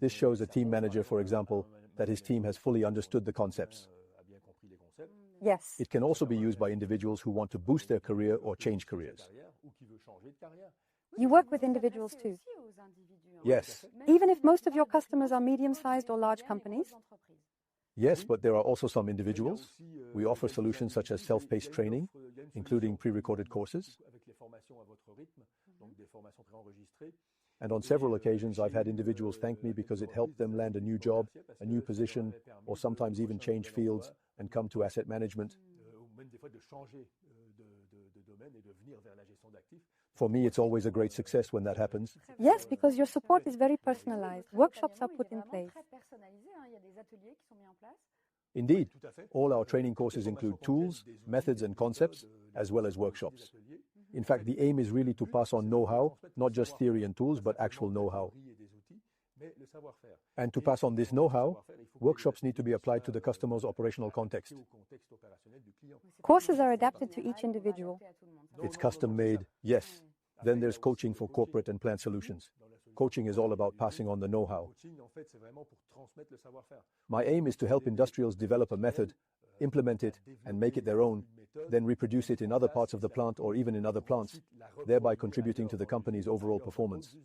This shows a team manager, for example, that his team has fully understood the concepts. Yes. It can also be used by individuals who want to boost their career or change careers. You work with individuals too? Yes. Even if most of your customers are medium-sized or large companies? Yes, but there are also some individuals. We offer solutions such as self-paced training, including pre-recorded courses. And on several occasions, I've had individuals thank me because it helped them land a new job, a new position, or sometimes even change fields and come to asset management. For me, it's always a great success when that happens. Yes, because your support is very personalized. Workshops are put in place. Indeed, all our training courses include tools, methods, and concepts, as well as workshops. In fact, the aim is really to pass on know-how, not just theory and tools, but actual know-how. And to pass on this know-how, workshops need to be applied to the customer's operational context. Courses are adapted to each individual. It's custom-made, yes. Then there's coaching for corporate and plant solutions. Coaching is all about passing on the know-how. My aim is to help industrials develop a method, implement it, and make it their own, then reproduce it in other parts of the plant or even in other plants, thereby contributing to the company's overall performance.